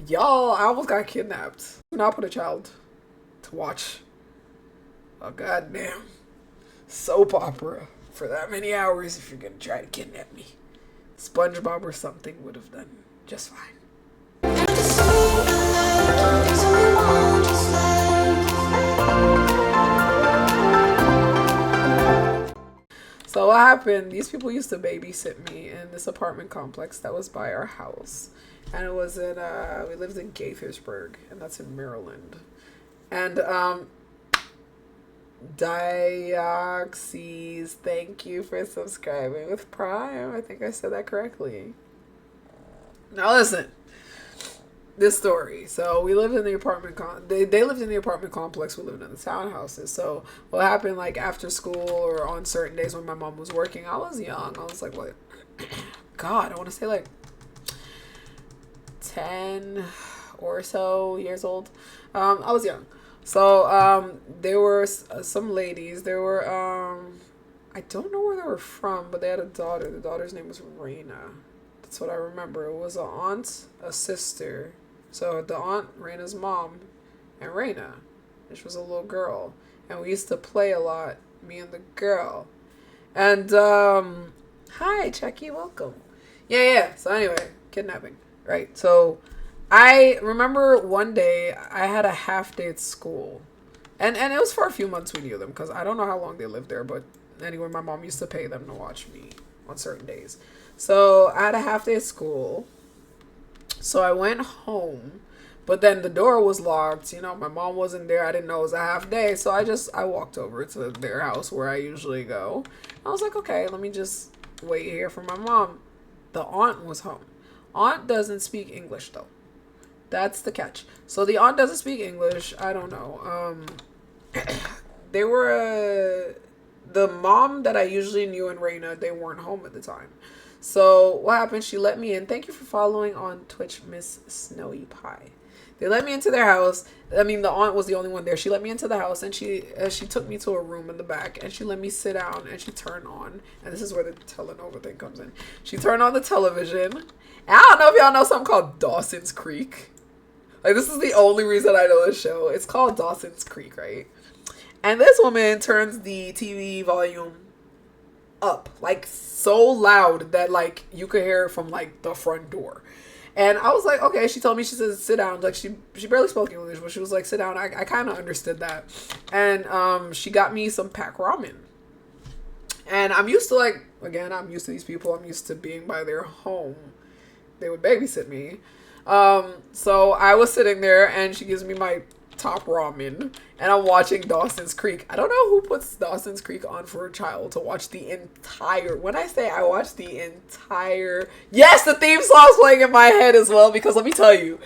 Y'all, I almost got kidnapped. Do not put a child to watch a goddamn soap opera for that many hours if you're gonna try to kidnap me. SpongeBob or something would have done just fine. So what happened, these people used to babysit me in this apartment complex that was by our house. And it was in, we lived in Gaithersburg, and that's in Maryland. And, Dioxys, thank you for subscribing with Prime. I think I said that correctly. Now listen, this story. So we lived in the apartment they lived in the apartment complex. We lived in the townhouses. So what happened, like after school or on certain days when my mom was working, I was young. I was like, what? God, I want to say like 10 or so years old. I was young. So there were some ladies. There were I don't know where they were from, but they had a daughter. The daughter's name was Raina. That's what I remember. It was an aunt, a sister. So the aunt, Raina's mom, and Raina, which was a little girl. And we used to play a lot, me and the girl. And hi Chucky, welcome. Yeah. So anyway, kidnapping. Right. So I remember one day I had a half day at school. And it was for a few months we knew them, because I don't know how long they lived there, but anyway, my mom used to pay them to watch me on certain days. So I had a half day at school. So I went home, but then the door was locked. You know, my mom wasn't there. I didn't know it was a half day. So I walked over to their house where I usually go. I was like, okay, let me just wait here for my mom. The aunt was home. Aunt doesn't speak English though. That's the catch. So the aunt doesn't speak English. I don't know. They were the mom that I usually knew and Raina, they weren't home at the time. So what happened? She let me in. Thank you for following on Twitch, Miss Snowy Pie. They let me into their house. I mean, the aunt was the only one there. She let me into the house, and she took me to a room in the back, and she let me sit down, and she turned on. And this is where the telenova thing comes in. She turned on the television. And I don't know if y'all know something called Dawson's Creek. Like, this is the only reason I know this show. It's called Dawson's Creek, right? And this woman turns the TV volume up, like, so loud that, like, you could hear it from, like, the front door. And I was like, okay. She told me, she said, sit down. Like, she barely spoke English, but she was like, sit down. I kind of understood that. And she got me some pack ramen. And I'm used to, like, again, I'm used to these people. I'm used to being by their home. They would babysit me. So I was sitting there, and she gives me my top ramen, and I'm watching Dawson's Creek. I don't know who puts Dawson's Creek on for a child to watch the entire, when I say I watched the entire, yes, the theme song's playing in my head as well, because let me tell you,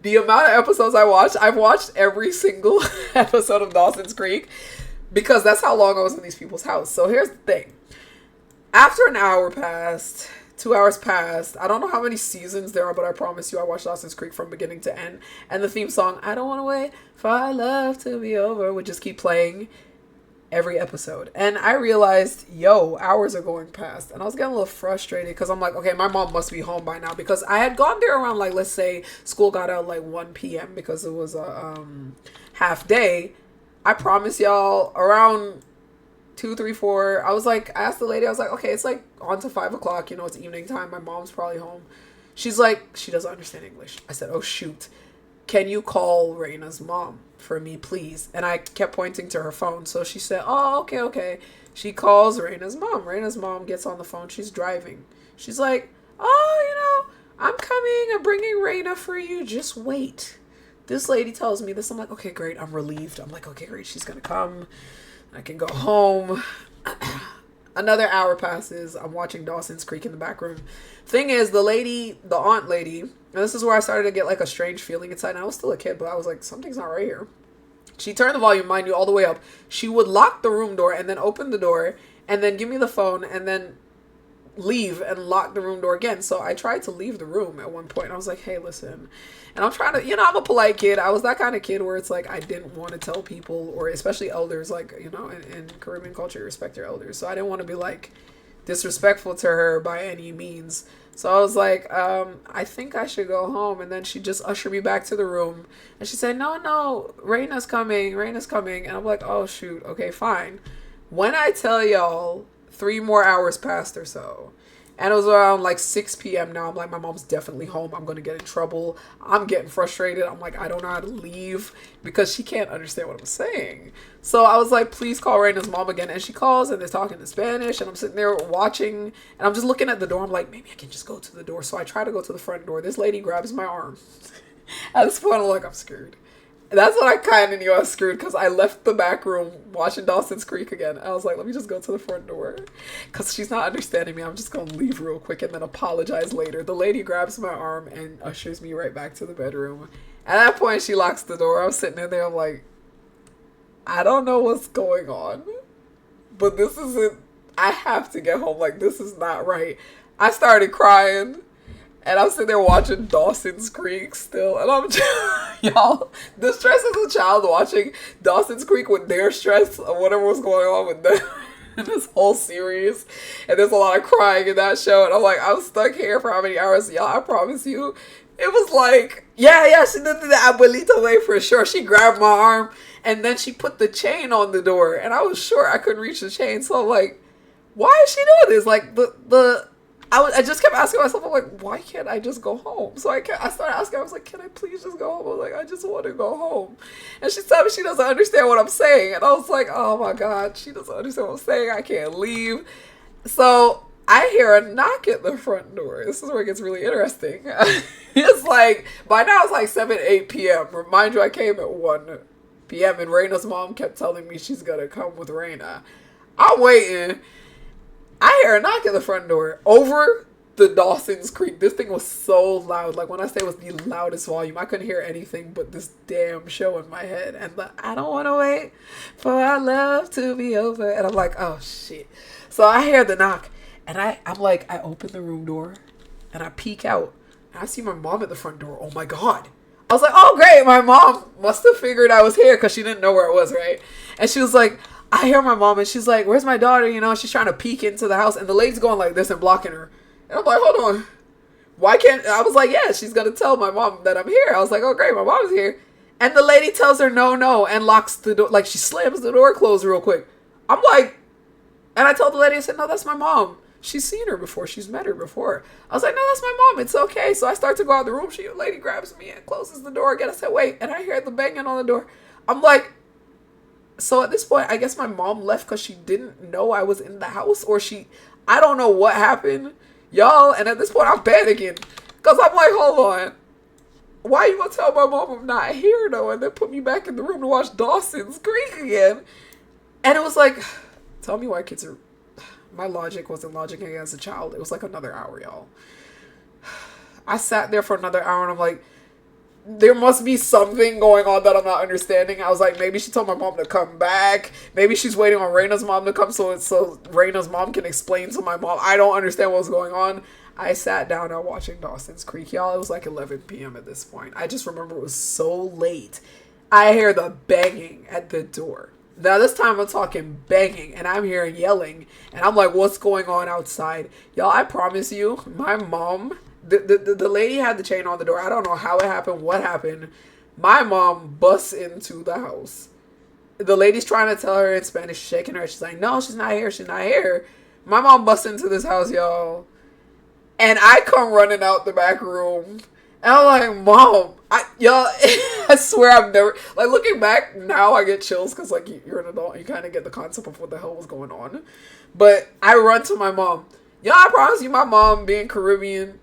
the amount of episodes I've watched every single episode of Dawson's Creek, because that's how long I was in these people's house. So here's the thing. After an hour passed, 2 hours passed. I don't know how many seasons there are, but I promise you I watched Dawson's Creek from beginning to end. And the theme song, I don't want to wait for our love to be over, would just keep playing every episode. And I realized, hours are going past. And I was getting a little frustrated because I'm like, okay, my mom must be home by now. Because I had gone there around, like, let's say school got out like 1 p.m. because it was a half day. I promise y'all, around 2, 3, 4. I was like, I asked the lady, I was like, okay, it's like on to 5 o'clock, you know, it's evening time. My mom's probably home. She's like, she doesn't understand English. I said, oh, shoot. Can you call Raina's mom for me, please? And I kept pointing to her phone. So she said, oh, okay. She calls Raina's mom. Raina's mom gets on the phone. She's driving. She's like, oh, I'm coming. I'm bringing Raina for you. Just wait. This lady tells me this. I'm like, okay, great. I'm relieved. I'm like, okay, great. She's going to come. I can go home. Another hour passes. I'm watching Dawson's Creek in the back room. Thing is, the aunt lady, and this is where I started to get like a strange feeling inside. And I was still a kid, but I was like, something's not right here. She turned the volume, mind you, all the way up. She would lock the room door and then open the door and then give me the phone and then leave and lock the room door again. So I tried to leave the room at one point. I was like, hey, listen. And I'm trying to, I'm a polite kid. I was that kind of kid where it's like I didn't want to tell people, or especially elders, like, in Caribbean culture, you respect your elders. So I didn't want to be like disrespectful to her by any means. So I was like, I think I should go home. And then she just ushered me back to the room. And she said, no, no, Raina's coming. Raina's coming. And I'm like, oh, shoot. Okay, fine. When I tell y'all, 3 more hours passed or so. And it was around like 6 p.m. now. I'm like, my mom's definitely home. I'm going to get in trouble. I'm getting frustrated. I'm like, I don't know how to leave because she can't understand what I'm saying. So I was like, please call Raina's mom again. And she calls and they're talking in Spanish. And I'm sitting there watching and I'm just looking at the door. I'm like, maybe I can just go to the door. So I try to go to the front door. This lady grabs my arm. At this point, I'm like, I'm screwed. That's when I kind of knew I was screwed because I left the back room watching Dawson's Creek again. I was like, let me just go to the front door because she's not understanding me. I'm just going to leave real quick and then apologize later. The lady grabs my arm and ushers me right back to the bedroom. At that point, she locks the door. I'm sitting in there. I'm like, I don't know what's going on, but this isn't, I have to get home. Like, this is not right. I started crying. And I'm sitting there watching Dawson's Creek still. And I'm just, y'all, the stress as a child watching Dawson's Creek with their stress of whatever was going on with them in this whole series. And there's a lot of crying in that show. And I'm like, I'm stuck here for how many hours? Y'all, I promise you. It was like, yeah, she did the abuelita way for sure. She grabbed my arm and then she put the chain on the door. And I was sure I couldn't reach the chain. So I'm like, why is she doing this? Like, I just kept asking myself, I'm like, why can't I just go home? So I started asking, I was like, can I please just go home? I was like, I just want to go home. And she told me she doesn't understand what I'm saying. And I was like, oh my God, she doesn't understand what I'm saying. I can't leave. So I hear a knock at the front door. This is where it gets really interesting. It's like, by now it's like 7, 8 p.m. Remind you, I came at 1 p.m. and Raina's mom kept telling me she's going to come with Raina. I'm waiting. I hear a knock at the front door over the Dawson's Creek. This thing was so loud. Like when I say it was the loudest volume, I couldn't hear anything but this damn show in my head. And I don't want to wait for our love to be over. And I'm like, oh shit. So I hear the knock and I'm like, I open the room door and I peek out and I see my mom at the front door. Oh my God. I was like, oh great. My mom must have figured I was here because she didn't know where I was, right? And she was like, I hear my mom and she's like, where's my daughter? You know, she's trying to peek into the house and the lady's going like this and blocking her. And I'm like, hold on. Why can't, I was like, yeah, she's going to tell my mom that I'm here. I was like, oh great, my mom's here. And the lady tells her no and locks the door. Like she slams the door closed real quick. I'm like, and I told the lady, I said, no, that's my mom. She's seen her before. She's met her before. I was like, no, that's my mom. It's okay. So I start to go out the room. The lady grabs me and closes the door again. I said, wait. And I hear the banging on the door. I'm like, so at this point, I guess my mom left because she didn't know I was in the house or I don't know what happened, y'all. And at this point, I'm panicking because I'm like, hold on. Why you gonna tell my mom I'm not here though? And then put me back in the room to watch Dawson's Creek again. And it was like, tell me why kids are, my logic wasn't logicking as a child. It was like another hour, y'all. I sat there for another hour and I'm like, there must be something going on that I'm not understanding. I was like, maybe she told my mom to come back. Maybe she's waiting on Raina's mom to come so Raina's mom can explain to my mom. I don't understand what's going on. I sat down and watching Dawson's Creek. Y'all, it was like 11 p.m. at this point. I just remember it was so late. I hear the banging at the door. Now this time I'm talking banging and I'm hearing yelling. And I'm like, what's going on outside? Y'all, I promise you, my mom... The lady had the chain on the door. I don't know how it happened, what happened. My mom busts into the house. The lady's trying to tell her in Spanish, shaking her. She's like, no, she's not here. She's not here. My mom busts into this house, y'all. And I come running out the back room. And I'm like, Mom, y'all, I swear I've never, like looking back now, I get chills because like you're an adult. You kind of get the concept of what the hell was going on. But I run to my mom. Y'all, I promise you, my mom being Caribbean,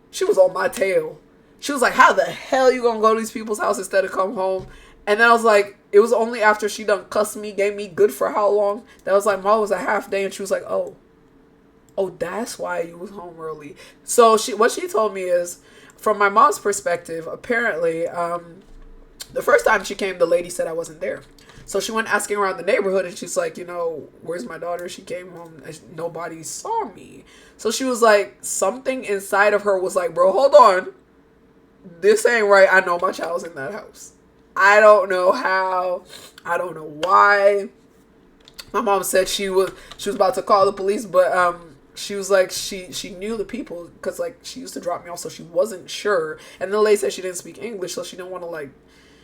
she was on my tail. She was like, how the hell you gonna go to these people's house instead of come home? And then I was like, it was only after she done cussed me, gave me good for how long, that I was like, Mom, it was a half day. And she was like, oh, that's why you was home early. So what she told me is, from my mom's perspective, apparently, the first time she came, the lady said I wasn't there. So she went asking around the neighborhood and she's like, you know, where's my daughter? She came home and nobody saw me. So she was like, something inside of her was like, bro, hold on. This ain't right. I know my child's in that house. I don't know how. I don't know why. My mom said she was about to call the police, but she was like she knew the people because like she used to drop me off, so she wasn't sure. And the lady said she didn't speak English, so she didn't want to like,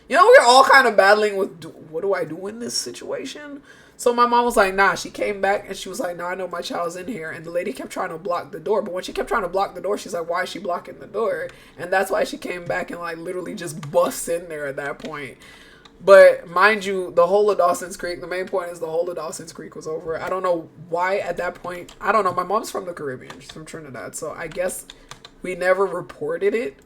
we were all kind of battling with what do I do in this situation. So my mom was like, nah. She came back and she was like, nah, I know my child's in here. And the lady kept trying to block the door, but when she kept trying to block the door, she's like, why is she blocking the door? And that's why she came back and like literally just busts in there at that point. But mind you, the whole of Dawson's Creek, the main point is the whole of Dawson's Creek was over. I don't know why at that point. I don't know. My mom's from the Caribbean. She's from Trinidad. So I guess we never reported it.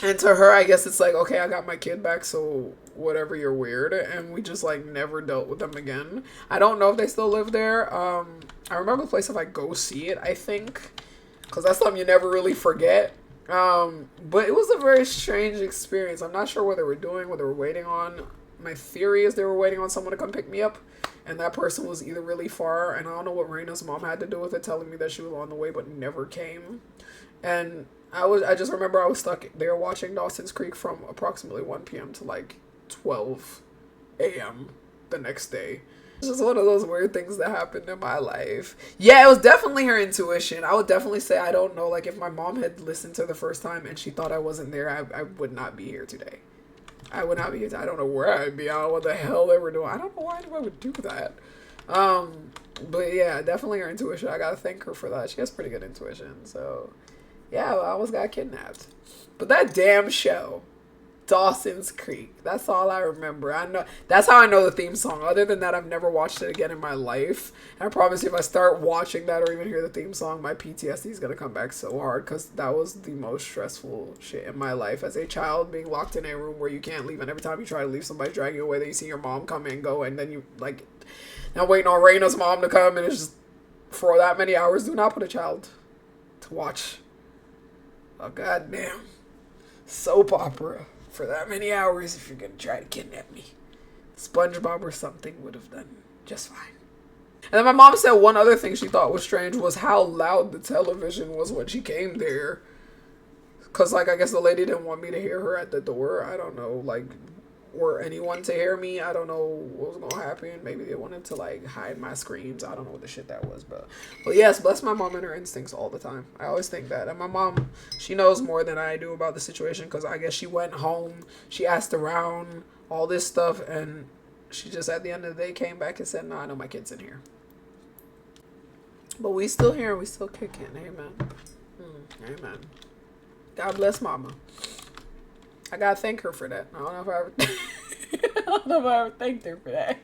And to her, I guess it's like, okay, I got my kid back, so whatever, you're weird. And we just like never dealt with them again. I don't know if they still live there. I remember the place if I go see it, I think. Because that's something you never really forget. But it was a very strange experience. I'm not sure what they were doing, what they were waiting on. My theory is they were waiting on someone to come pick me up, and that person was either really far, and I don't know what Raina's mom had to do with it, telling me that she was on the way but never came. And I just remember I was stuck there watching Dawson's Creek from approximately 1 p.m. to like 12 a.m. the next day. It's just one of those weird things that happened in my life. Yeah, it was definitely her intuition. I would definitely say, I don't know, like if my mom had listened to the first time and she thought I wasn't there, I would not be here today. I would not be here today. I don't know where I'd be. I don't know what the hell they were doing. I don't know why anyone would do that. But yeah, definitely her intuition. I gotta thank her for that. She has pretty good intuition. So yeah, I almost got kidnapped. But that damn show, Dawson's Creek. That's all I remember. I know that's how I know the theme song. Other than that, I've never watched it again in my life. And I promise you, if I start watching that or even hear the theme song, my PTSD is gonna come back so hard because that was the most stressful shit in my life as a child, being locked in a room where you can't leave, and every time you try to leave, somebody's dragging you away. Then you see your mom come and go, and then you like now waiting on Raina's mom to come, and it's just for that many hours. Do not put a child to watch a goddamn soap opera for that many hours if you're gonna try to kidnap me. SpongeBob or something would have done just fine. And then my mom said one other thing she thought was strange was how loud the television was when she came there. Cause like I guess the lady didn't want me to hear her at the door. I don't know, like, or anyone to hear me. I don't know what was gonna happen. Maybe they wanted to like hide my screams. I don't know what the shit that was, but yes, bless my mom and her instincts all the time. I always think that. And my mom, she knows more than I do about the situation because I guess she went home, she asked around, all this stuff, and she just at the end of the day came back and said, no, I know my kid's in here. But we still here, we still kicking. Amen. Amen. God bless mama. I gotta thank her for that. I don't know if I ever I don't know if I ever thanked her for that.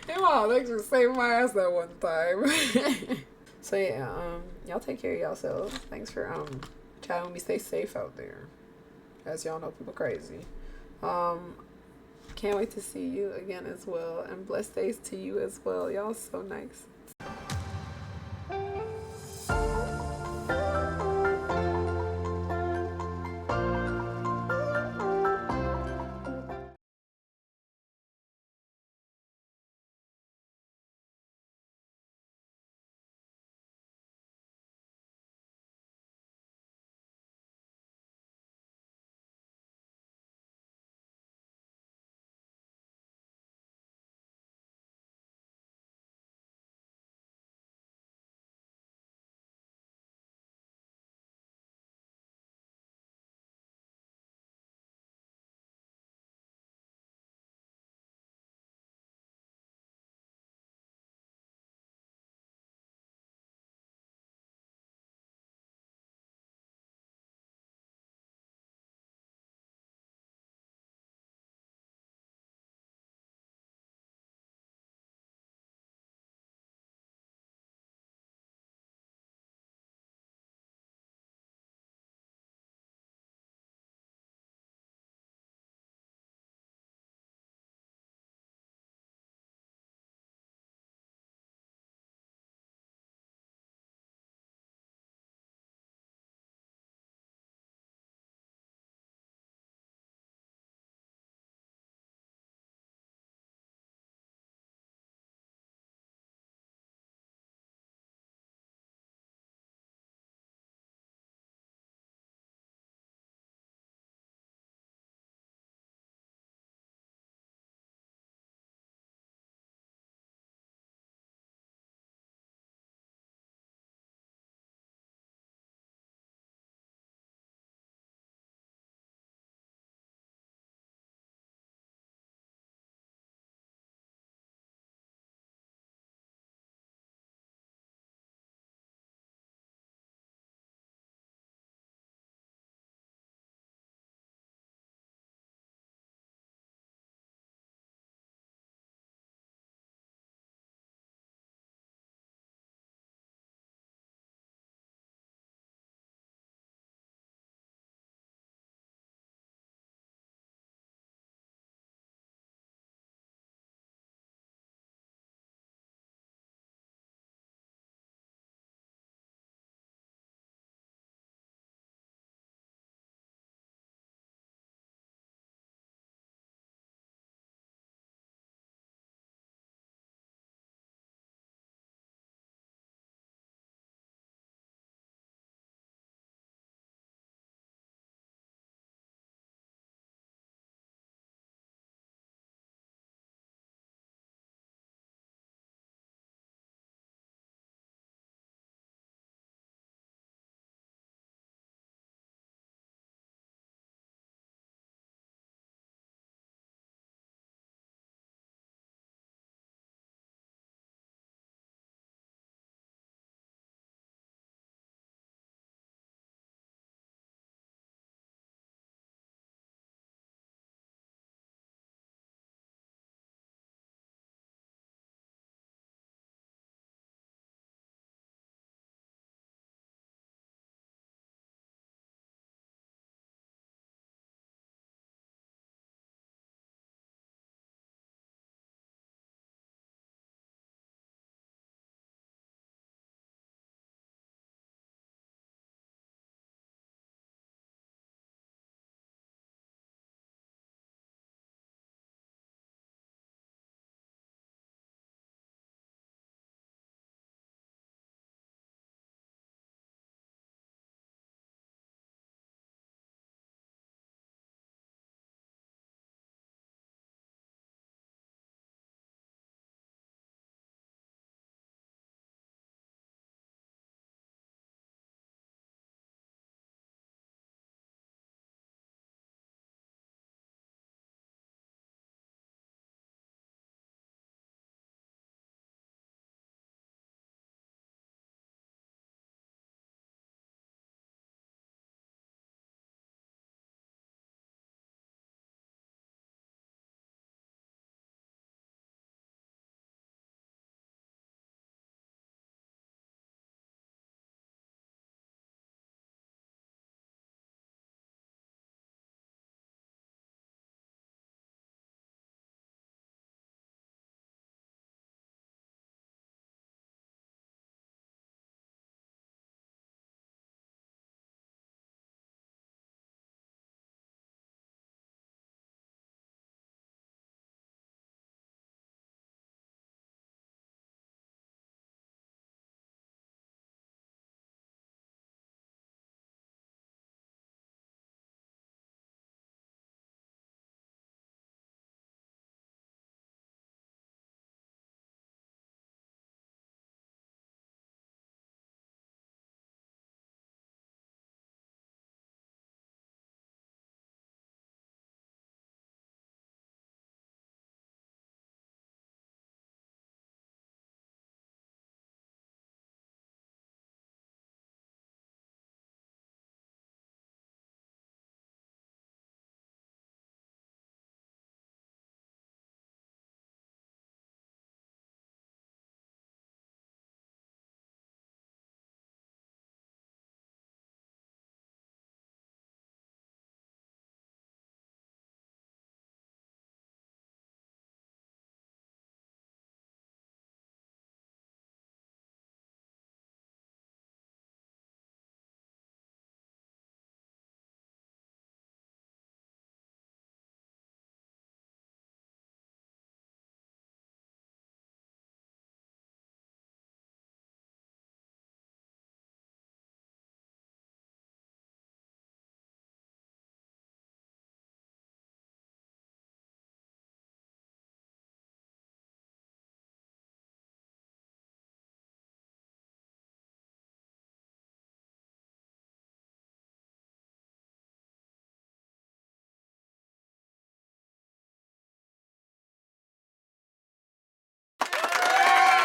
Hey mom, thanks for saving my ass that one time. So yeah, y'all take care of yourselves. Thanks for chatting with me. Stay safe out there. As y'all know, people crazy. Can't wait to see you again as well. And blessed days to you as well. Y'all so nice.